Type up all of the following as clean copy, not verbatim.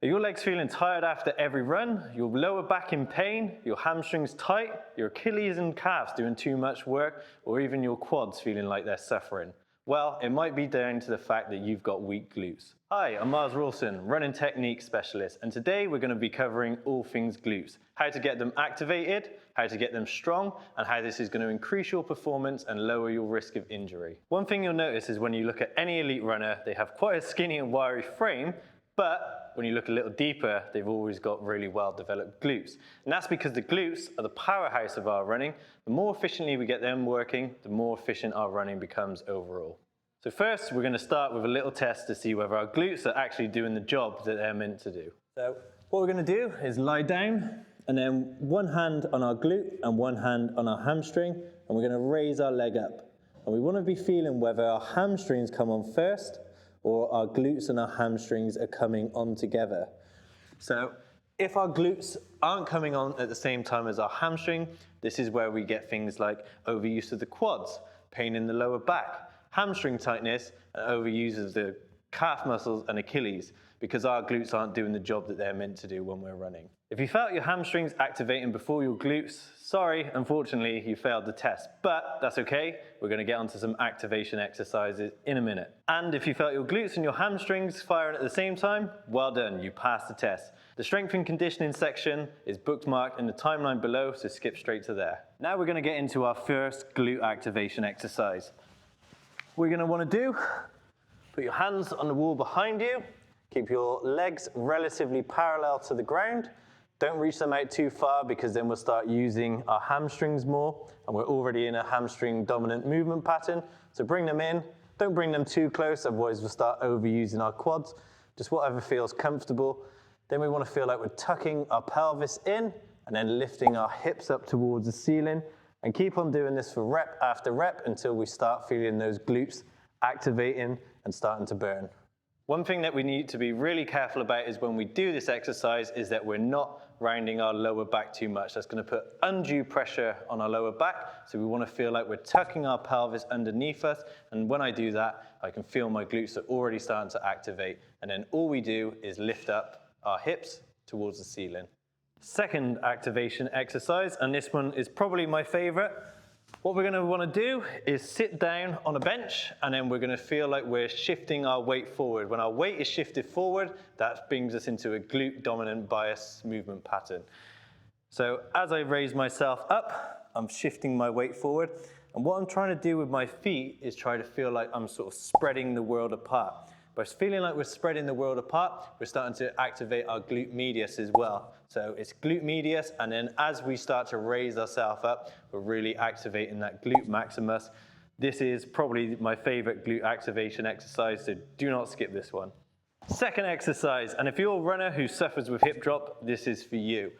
Are your legs feeling tired after every run? Your lower back in pain? Your hamstrings tight? Your Achilles and calves doing too much work? Or even your quads feeling like they're suffering? Well, it might be down to the fact that you've got weak glutes. Hi, I'm Myles Rawson, running technique specialist, and today we're going to be covering all things glutes. How to get them activated, how to get them strong, and how this is going to increase your performance and lower your risk of injury. One thing you'll notice is when you look at any elite runner, they have quite a skinny and wiry frame, but when you look a little deeper, they've always got really well developed glutes. And that's because the glutes are the powerhouse of our running. The more efficiently we get them working, the more efficient our running becomes overall. So first, we're going to start with a little test to see whether our glutes are actually doing the job that they're meant to do. So what we're going to do is lie down, and then one hand on our glute and one hand on our hamstring, and we're going to raise our leg up. And we want to be feeling whether our hamstrings come on first, or our glutes and our hamstrings are coming on together. So if our glutes aren't coming on at the same time as our hamstring, this is where we get things like overuse of the quads, pain in the lower back, hamstring tightness, and overuse of the calf muscles and Achilles, because our glutes aren't doing the job that they're meant to do when we're running. If you felt your hamstrings activating before your glutes, sorry, unfortunately, you failed the test, but that's okay. We're going to get onto some activation exercises in a minute. And if you felt your glutes and your hamstrings firing at the same time, well done, you passed the test. The strength and conditioning section is bookmarked in the timeline below, so skip straight to there. Now we're going to get into our first glute activation exercise. What you're going to want to do, put your hands on the wall behind you, keep your legs relatively parallel to the ground. Don't reach them out too far because then we'll start using our hamstrings more, and we're already in a hamstring dominant movement pattern. So bring them in, don't bring them too close, otherwise we'll start overusing our quads. Just whatever feels comfortable. Then we want to feel like we're tucking our pelvis in and then lifting our hips up towards the ceiling, and keep on doing this for rep after rep until we start feeling those glutes activating and starting to burn. One thing that we need to be really careful about is when we do this exercise is that we're not rounding our lower back too much. That's going to put undue pressure on our lower back, so we want to feel like we're tucking our pelvis underneath us, and when I do that, I can feel my glutes are already starting to activate, and then all we do is lift up our hips towards the ceiling. Second activation exercise, and this one is probably my favorite. What we're going to want to do is sit down on a bench, and then we're going to feel like we're shifting our weight forward. When our weight is shifted forward, that brings us into a glute dominant bias movement pattern. So as I raise myself up, I'm shifting my weight forward, and what I'm trying to do with my feet is try to feel like I'm sort of spreading the world apart. By feeling like we're spreading the world apart, we're starting to activate our glute medius as well. So it's glute medius, and then as we start to raise ourselves up, we're really activating that glute maximus. This is probably my favorite glute activation exercise, so do not skip this one. Second exercise, and if you're a runner who suffers with hip drop, this is for you.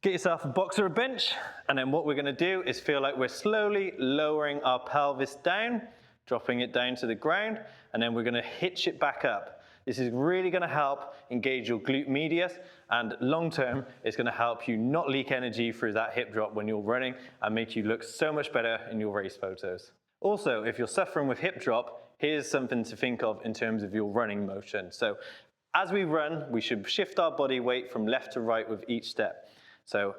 Get yourself a box or a bench, and then what we're going to do is feel like we're slowly lowering our pelvis down, dropping it down to the ground, and then we're going to hitch it back up. This is really going to help engage your glute medius, and long term, it's going to help you not leak energy through that hip drop when you're running and make you look so much better in your race photos. Also, if you're suffering with hip drop, here's something to think of in terms of your running motion. So as we run, we should shift our body weight from left to right with each step. So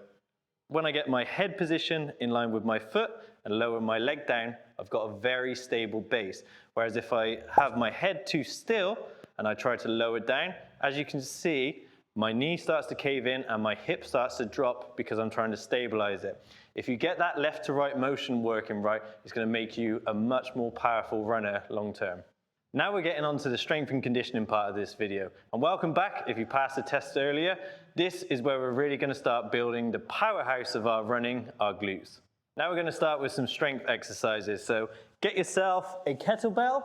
when I get my head position in line with my foot and lower my leg down, I've got a very stable base. Whereas if I have my head too still and I try to lower down, as you can see, my knee starts to cave in and my hip starts to drop because I'm trying to stabilize it. If you get that left to right motion working right, it's going to make you a much more powerful runner long term. Now we're getting on to the strength and conditioning part of this video. And welcome back if you passed the test earlier. This is where we're really going to start building the powerhouse of our running, our glutes. Now we're going to start with some strength exercises. So get yourself a kettlebell,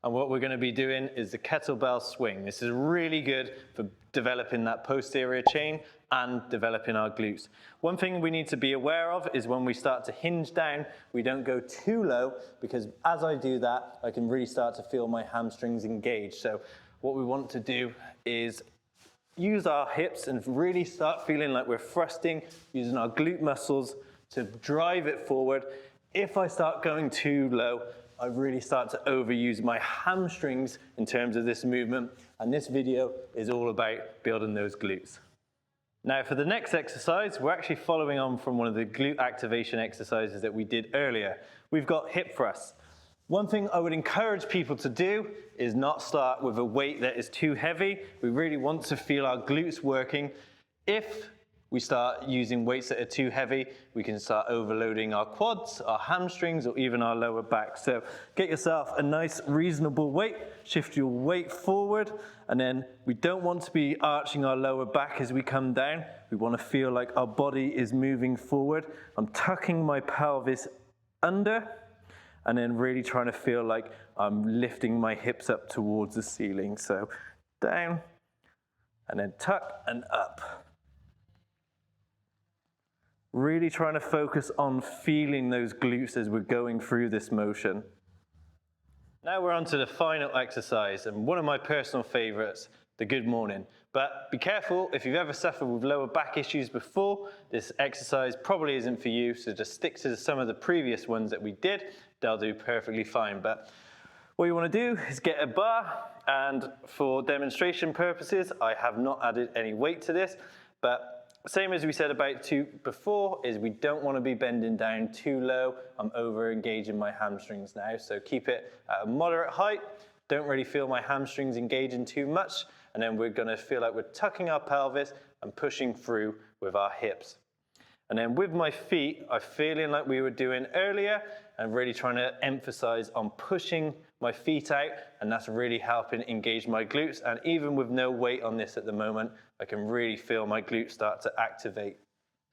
and what we're going to be doing is the kettlebell swing. This is really good for developing that posterior chain and developing our glutes. One thing we need to be aware of is when we start to hinge down, we don't go too low, because as I do that, I can really start to feel my hamstrings engage. So what we want to do is use our hips and really start feeling like we're thrusting, using our glute muscles to drive it forward. If I start going too low, I really start to overuse my hamstrings in terms of this movement, And this video is all about building those glutes. Now for the next exercise, we're actually following on from one of the glute activation exercises that we did earlier. We've got hip thrusts. One thing I would encourage people to do is not start with a weight that is too heavy. We really want to feel our glutes working. If we start using weights that are too heavy, we can start overloading our quads, our hamstrings, or even our lower back. So get yourself a nice reasonable weight, shift your weight forward, and then we don't want to be arching our lower back as we come down. We want to feel like our body is moving forward. I'm tucking my pelvis under, and then really trying to feel like I'm lifting my hips up towards the ceiling. So down, and then tuck and up. Really trying to focus on feeling those glutes as we're going through this motion. Now we're on to the final exercise, and one of my personal favorites, the good morning. But be careful, if you've ever suffered with lower back issues before, this exercise probably isn't for you, so just stick to some of the previous ones that we did. They'll do perfectly fine. But what you want to do is get a bar, and for demonstration purposes, I have not added any weight to this, but same as we said about before, is we don't want to be bending down too low. I'm over engaging my hamstrings now, so keep it at a moderate height. Don't really feel my hamstrings engaging too much, and then we're going to feel like we're tucking our pelvis and pushing through with our hips. And then with my feet, I'm feeling like we were doing earlier, and really trying to emphasize on pushing my feet out, and that's really helping engage my glutes. And even with no weight on this at the moment, I can really feel my glutes start to activate.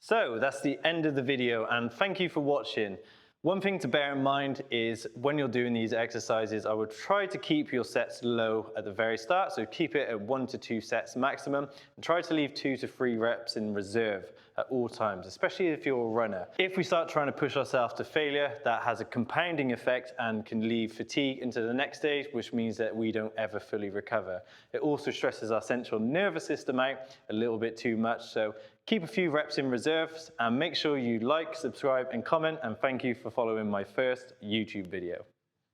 So that's the end of the video, and thank you for watching. One thing to bear in mind is when you're doing these exercises, I would try to keep your sets low at the very start. So keep it at 1 to 2 sets maximum, and try to leave 2 to 3 reps in reserve at all times, especially if you're a runner. If we start trying to push ourselves to failure, that has a compounding effect and can leave fatigue into the next stage, which means that we don't ever fully recover. It also stresses our central nervous system out a little bit too much. So keep a few reps in reserves, and make sure you like, subscribe, and comment, and thank you for following my first YouTube video.